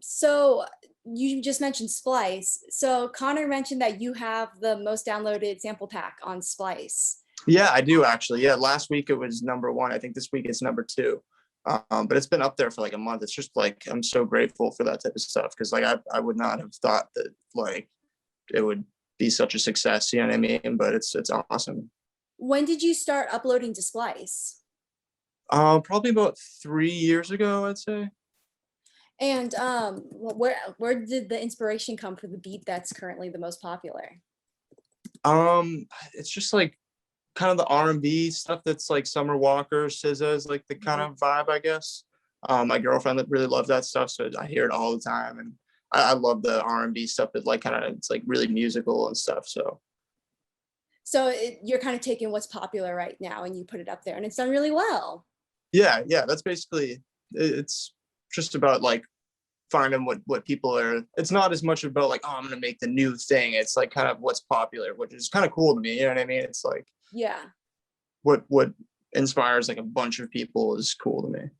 So you just mentioned Splice. So Connor mentioned that you have the most downloaded sample pack on Splice. Yeah, I do actually. Yeah, last week it was number one. I think this week it's number two. But it's been up there for like a month. It's just like I'm so grateful for that type of stuff because like I would not have thought that like it would be such a success. You know what I mean? But it's awesome. When did you start uploading to Splice? Probably about 3 years ago, I'd say. And where did the inspiration come for the beat that's currently the most popular? It's just like kind of the R&B stuff that's like Summer Walker, SZA is like the kind of vibe, I guess. My girlfriend really loved that stuff, so I hear it all the time, and I love the R&B stuff that like kind of it's like really musical and stuff. So you're kind of taking what's popular right now and you put it up there, and it's done really well. Yeah, that's basically it's just about like finding what people are. It's not as much about like, oh, I'm gonna make the new thing. It's like kind of what's popular, which is kind of cool to me. You know what I mean? It's like Yeah. What inspires like a bunch of people is cool to me.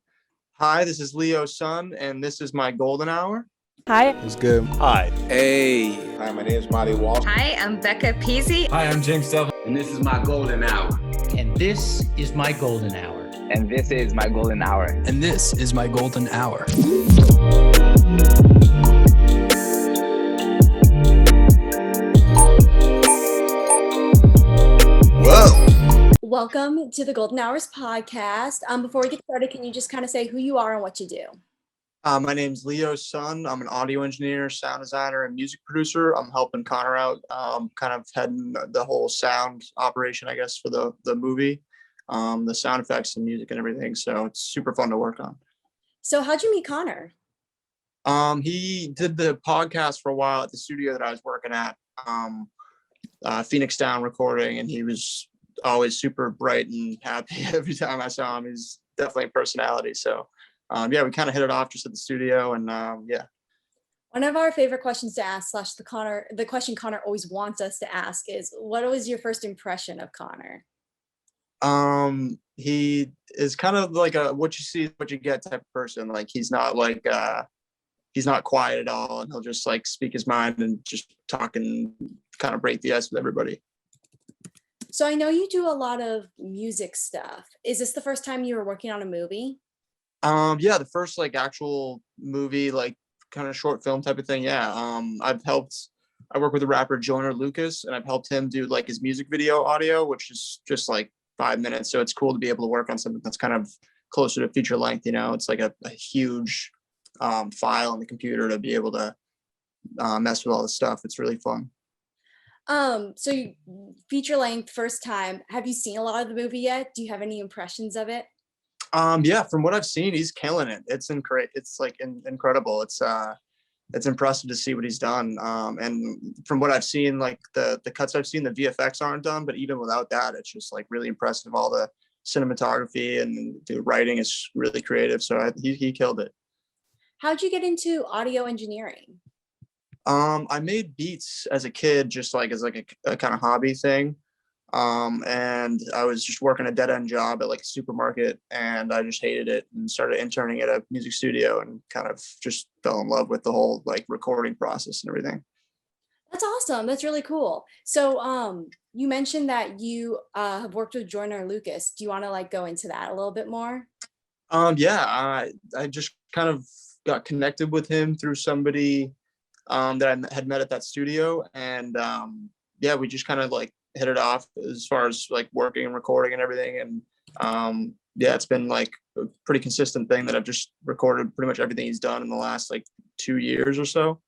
Hi, this is Leo's son, and this is my golden hour. Hi. It's good. Hi. Hey. Hi, my name is Marty Walsh. Hi, I'm Becca Peasy. Hi, I'm James Duff. And this is my golden hour. And this is my golden hour. And this is my golden hour. And this is my golden hour. Whoa. Welcome to the Golden Hours podcast. Before we get started, can you just kind of say who you are and what you do? My name's Leo's son. I'm an audio engineer, sound designer, and music producer. I'm helping Conor out, kind of heading the whole sound operation, I guess, for the movie, the sound effects and music and everything. So it's super fun to work on. So how'd you meet Conor? He did the podcast for a while at the studio that I was working at, Phoenix Down Recording, and he was always super bright and happy every time I saw him. He's definitely a personality. So we kind of hit it off just at the studio, and One of our favorite questions to ask, the question Conor always wants us to ask is, what was your first impression of Conor? He is kind of like a what you see, what you get type of person. Like he's not quiet at all, and he'll just like speak his mind and just talk and kind of break the ice with everybody. So I know you do a lot of music stuff. Is this the first time you were working on a movie? The first like actual movie, like kind of short film type of thing. Yeah. I work with the rapper Joyner Lucas, and I've helped him do like his music video audio, which is just like 5 minutes. So it's cool to be able to work on something that's kind of closer to feature length. You know, it's like a huge file on the computer to be able to mess with all this stuff. It's really fun. So you, feature length, first time. Have you seen a lot of the movie yet? Do you have any impressions of it? From what I've seen, he's killing it. It's like incredible. It's impressive to see what he's done. And from what I've seen, like the cuts I've seen, the VFX aren't done, but even without that, it's just like really impressive. All the cinematography and the writing is really creative. So he killed it. How'd you get into audio engineering? I made beats as a kid, just like as like a kind of hobby thing. And I was just working a dead end job at like a supermarket, and I just hated it and started interning at a music studio and kind of just fell in love with the whole like recording process and everything. That's awesome. That's really cool. So you mentioned that you have worked with Joyner Lucas. Do you want to like go into that a little bit more? I just kind of got connected with him through somebody that I had met at that studio, and we just kind of like hit it off as far as like working and recording and everything. And it's been like a pretty consistent thing that I've just recorded pretty much everything he's done in the last like 2 years or so.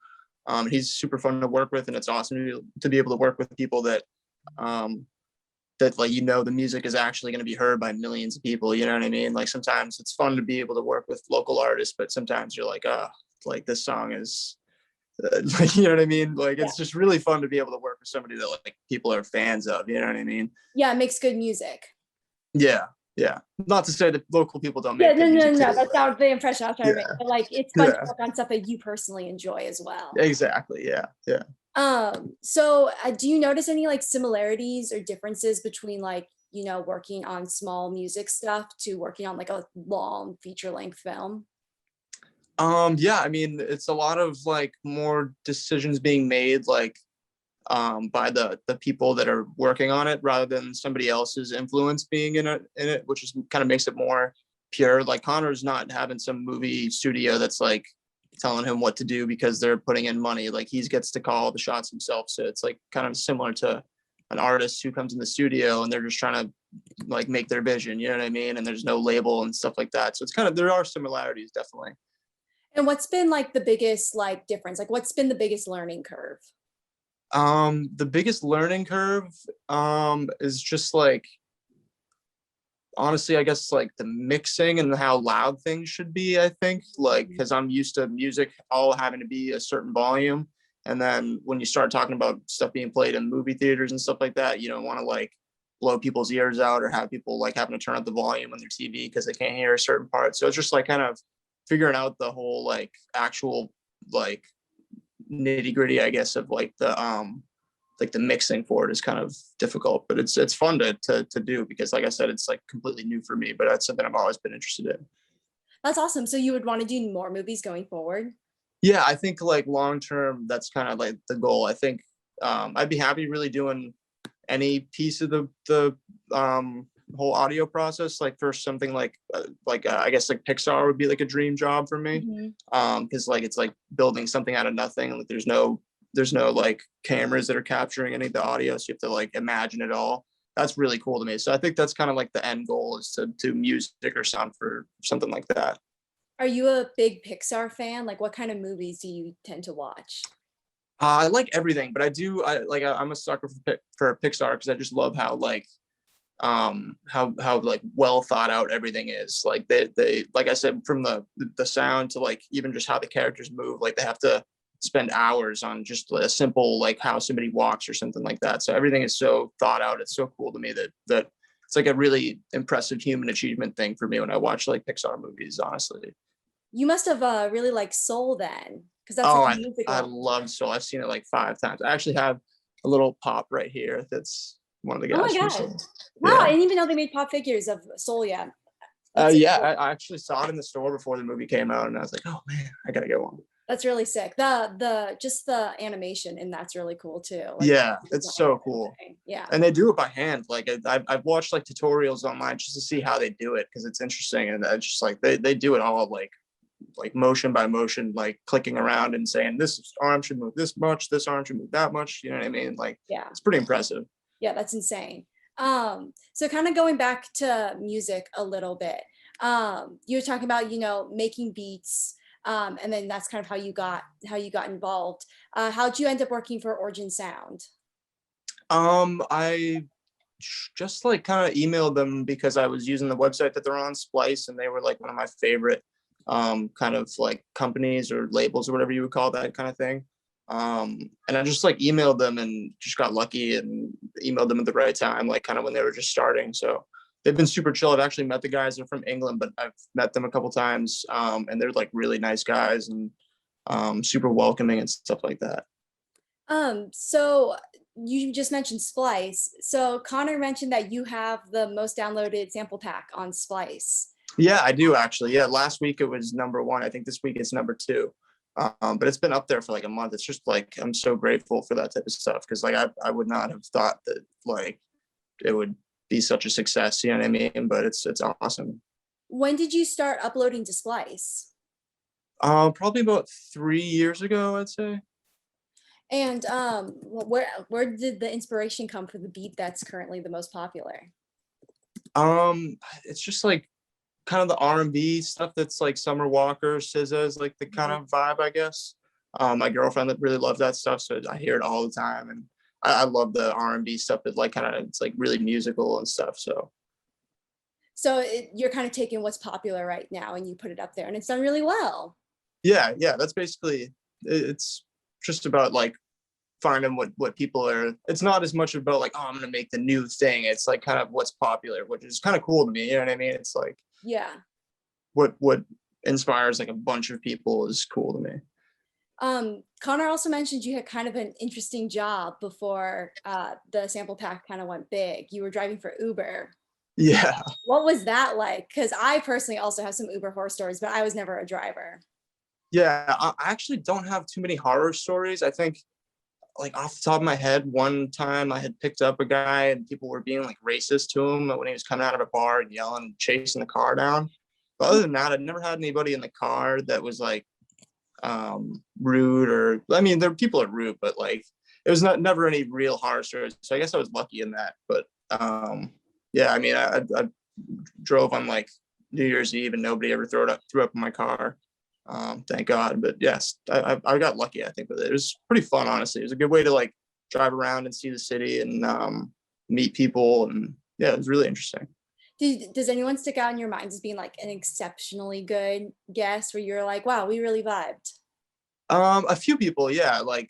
He's super fun to work with, and it's awesome to be able to work with people that like, you know, the music is actually going to be heard by millions of people. You know what I mean? Like sometimes it's fun to be able to work with local artists, but sometimes you're like, like this song is like, you know what I mean? Like, it's just really fun to be able to work with somebody that like people are fans of, you know what I mean? Yeah, it makes good music. Yeah. Not to say that local people don't make good music. No. That's not the impression I was trying to make. But like, it's fun to work on stuff that you personally enjoy as well. Exactly. Yeah. So do you notice any like similarities or differences between like, you know, working on small music stuff to working on like a long feature length film? Yeah, I mean, it's a lot of like more decisions being made like by the people that are working on it rather than somebody else's influence being in it, which is kind of makes it more pure. Like Connor's not having some movie studio that's like telling him what to do because they're putting in money. Like he gets to call the shots himself. So it's like kind of similar to an artist who comes in the studio and they're just trying to like make their vision, you know what I mean? And there's no label and stuff like that. So it's kind of, there are similarities definitely. And what's been like the biggest like difference? Like what's been the biggest learning curve? The biggest learning curve is just like, honestly, I guess like the mixing and how loud things should be, I think, like because I'm used to music all having to be a certain volume. And then when you start talking about stuff being played in movie theaters and stuff like that, you don't want to like blow people's ears out or have people like having to turn up the volume on their TV because they can't hear a certain part. So it's just like kind of figuring out the whole like actual like nitty gritty, I guess, of like the mixing for it is kind of difficult, but it's fun to do because like I said, it's like completely new for me, but that's something I've always been interested in. That's awesome. So you would want to do more movies going forward? Yeah, I think like long term, that's kind of like the goal. I think I'd be happy really doing any piece of the whole audio process, like for something like I guess like Pixar would be like a dream job for me. Because like it's like building something out of nothing. Like there's no like cameras that are capturing any of the audio, so you have to like imagine it all. That's really cool to me. So I think that's kind of like the end goal is to do music or sound for something like that. Are you a big Pixar fan? Like what kind of movies do you tend to watch? I like everything, but I'm a sucker for Pixar because I just love how like how like well thought out everything is. Like they like I said, from the sound to like even just how the characters move, like they have to spend hours on just a simple like how somebody walks or something like that. So everything is so thought out. It's so cool to me that it's like a really impressive human achievement thing for me when I watch like Pixar movies, honestly. You must have really liked Soul then, because that's Oh, like a music I one. love Soul. I've seen it like 5 times. I actually have a little pop right here. That's one of the Oh my guys from God. Soul. Wow, I Yeah. didn't even know they made pop figures of Soul yet. That's so Yeah, cool. I actually saw it in the store before the movie came out, and I was like, "Oh man, I gotta get one." That's really sick. The just the animation and that's really cool too. Like Yeah, the it's design so and cool, everything. Yeah. and they do it by hand. Like I've watched like tutorials online just to see how they do it because it's interesting, and it's just like they do it all like motion by motion, like clicking around and saying this arm should move this much, this arm should move that much. You know what I mean? Like Yeah. it's pretty impressive. Yeah, that's insane. So kind of going back to music a little bit. You were talking about, making beats, and then that's kind of how you got involved. How'd you end up working for Origin Sound? I just like kind of emailed them because I was using the website that they're on, Splice, and they were like one of my favorite kind of like companies or labels or whatever you would call that kind of thing. And I just like emailed them and just got lucky and emailed them at the right time, like kind of when they were just starting. So they've been super chill. I've actually met the guys. They're from England, but I've met them a couple times, and they're like really nice guys and super welcoming and stuff like that. So you just mentioned Splice. So Connor mentioned that you have the most downloaded sample pack on Splice. Yeah, I do actually. Yeah, last week it was #1. I think this week it's #2. But it's been up there for like a month. It's just like I'm so grateful for that type of stuff because like I would not have thought that like it would be such a success. You know what I mean? But it's awesome. When did you start uploading to Splice? Probably about 3 years ago, I'd say. And where did the inspiration come for the beat that's currently the most popular? It's just like kind of the R&B stuff that's like Summer Walker, SZA is like the kind of vibe, I guess. My girlfriend really loves that stuff, so I hear it all the time, and I love the R&B stuff that like kind of it's like really musical and stuff. So you're kind of taking what's popular right now and you put it up there, and it's done really well. Yeah, that's basically it's just about like finding what people are. It's not as much about like, oh, I'm gonna make the new thing. It's like kind of what's popular, which is kind of cool to me. You know what I mean? It's like Yeah. what inspires like a bunch of people is cool to me. Connor also mentioned you had kind of an interesting job before the sample pack kind of went big. You were driving for Uber. Yeah. What was that like? Because I personally also have some Uber horror stories, but I was never a driver. Yeah, I actually don't have too many horror stories. I think like off the top of my head, one time I had picked up a guy and people were being like racist to him when he was coming out of a bar and yelling and chasing the car down. But other than that, I'd never had anybody in the car that was like rude, or I mean, people are rude, but like it was never any real horror stories. So I guess I was lucky in that. But yeah, I mean, I drove on like New Year's Eve and nobody ever threw up in my car. Thank God. But yes, I got lucky, I think, with it. It was pretty fun, honestly. It was a good way to like drive around and see the city and meet people. And yeah, it was really interesting. Does anyone stick out in your minds as being like an exceptionally good guest where you're like, wow, we really vibed? A few people, yeah, like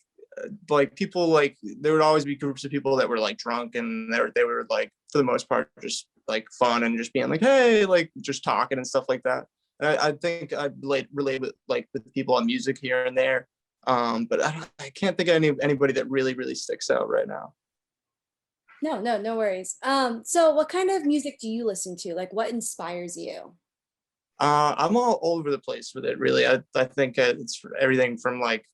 people, like there would always be groups of people that were like drunk, and they were like for the most part just like fun and just being like, hey, like just talking and stuff like that. And I think I relate with like with people on music here and there. But I can't think of anybody that really sticks out right now. No worries. So what kind of music do you listen to? Like what inspires you? I'm all over the place with it, really. I think it's everything from like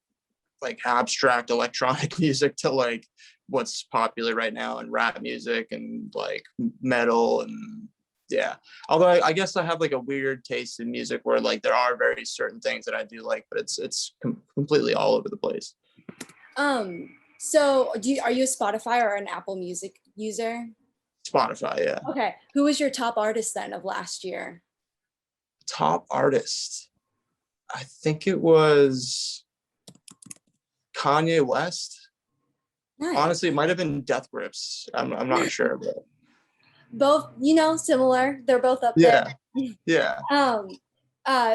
abstract electronic music to like what's popular right now and rap music and like metal. And yeah, although I guess I have like a weird taste in music where like there are very certain things that I do like, but it's completely all over the place. So are you a Spotify or an Apple Music user? Spotify, yeah. Okay. Who was your top artist then of last year? Top artist, I think it was Kanye West. Nice. Honestly, it might have been Death Grips. I'm not sure, but Both, similar. They're both up yeah, there. yeah.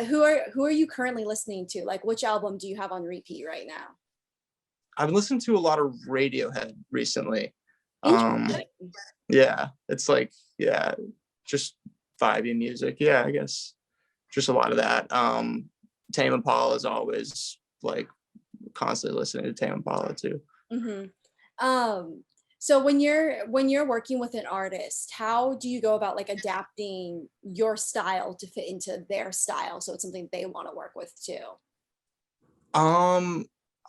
Who are you currently listening to? Like which album do you have on repeat right now? I've been listening to a lot of Radiohead recently. Yeah, it's like, yeah, just vibey music. Yeah, I guess just a lot of that. Tame Impala is always like constantly listening to Tame Impala too. Mm-hmm. So when you're working with an artist, how do you go about like adapting your style to fit into their style so it's something they want to work with too?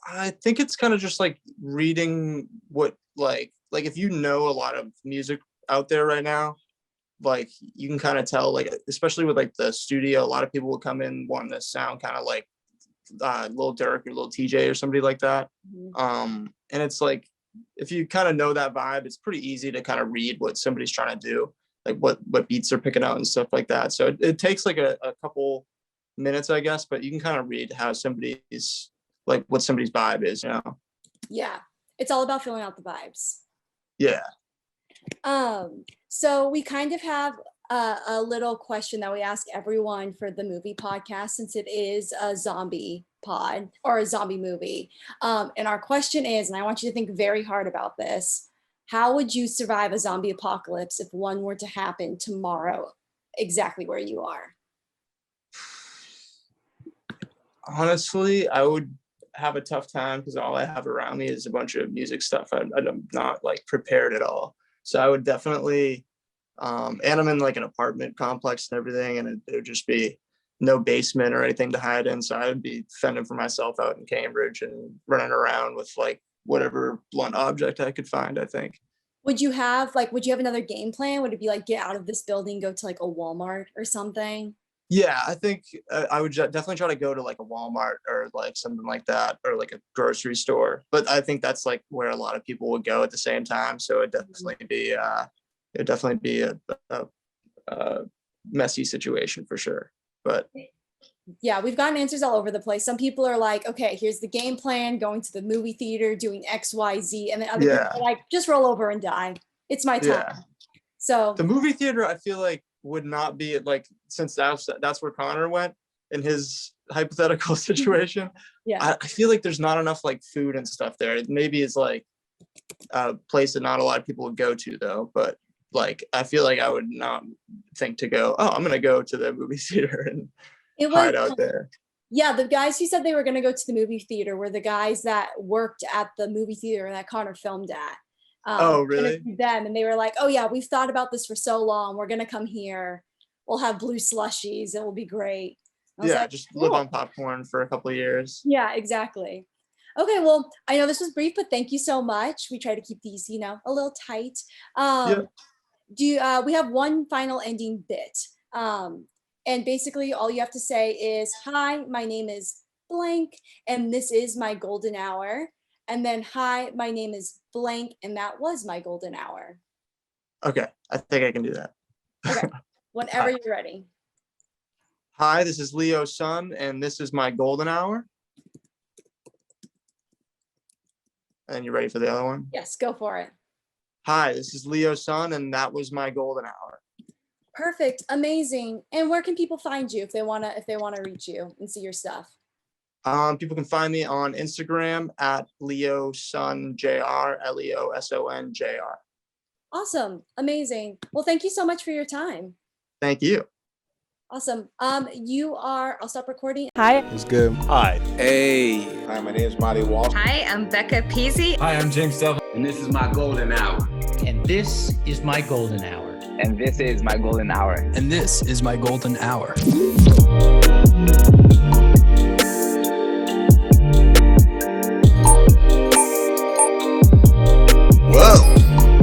I think it's kind of just like reading what like if you know a lot of music out there right now, like you can kind of tell, like especially with like the studio, a lot of people will come in wanting to sound kind of like Lil Durk or Lil TJ or somebody like that. Mm-hmm. And it's like if you kind of know that vibe, it's pretty easy to kind of read what somebody's trying to do, like what beats they're picking out and stuff like that. So it takes like a couple minutes, I guess, but you can kind of read how somebody's like what somebody's vibe is, Yeah, it's all about filling out the vibes. Yeah. So we kind of have a little question that we ask everyone for the movie podcast, since it is a zombie pod or a zombie movie. And our question is, and I want you to think very hard about this, how would you survive a zombie apocalypse if one were to happen tomorrow, exactly where you are? Honestly, I would have a tough time because all I have around me is a bunch of music stuff. I'm not like prepared at all. So I would definitely, and I'm in like an apartment complex and everything, and it would just be no basement or anything to hide in. So I would be fending for myself out in Cambridge and running around with like whatever blunt object I could find, I think. Would you have another game plan? Would it be like get out of this building, go to like a Walmart or something? Yeah, I think I would definitely try to go to like a Walmart or like something like that, or like a grocery store. But I think that's like where a lot of people would go at the same time. So it'd definitely be a messy situation for sure. But yeah, we've gotten answers all over the place. Some people are like, okay, here's the game plan, going to the movie theater, doing X, Y, Z. And then other people are like, just roll over and die. It's my time. Yeah. So the movie theater, I feel like would not be like, since that's where Conor went in his hypothetical situation. Yeah, I feel like there's not enough like food and stuff there. Maybe it's like a place that not a lot of people would go to though, but like I feel like I would not think to go, oh, I'm gonna go to the movie theater and hide out there. Yeah, the guys who said they were gonna go to the movie theater were the guys that worked at the movie theater that Conor filmed at. Oh, really? Them, and they were like, oh yeah, we've thought about this for so long. We're gonna come here. We'll have blue slushies. It will be great. I was Yeah, like, just live cool. on popcorn for a couple of years. Yeah, exactly. Okay, well, I know this was brief, but thank you so much. We try to keep these, a little tight. Yeah. We have one final ending bit. And basically all you have to say is, hi, my name is blank, and this is my golden hour. And then, hi, my name is blank, and that was my golden hour. Okay, I think I can do that. Okay, whenever Hi. you're ready. Hi, this is Leo's son, and this is my golden hour. And you ready for the other one? Yes, go for it. Hi, this is Leo's son, and that was my golden hour. Perfect, amazing. And where can people find you if they wanna reach you and see your stuff? People can find me on Instagram at LeoSonJR, LeoSonJR. Awesome, amazing. Well, thank you so much for your time. Thank you. Awesome. I'll stop recording. Hi. It's good. Hi. Hey. Hi, my name is Marty Walsh. Hi, I'm Becca Peasy. Hi, I'm James Devlin. And this is my golden hour. And this is my golden hour. And this is my golden hour. And this is my golden hour.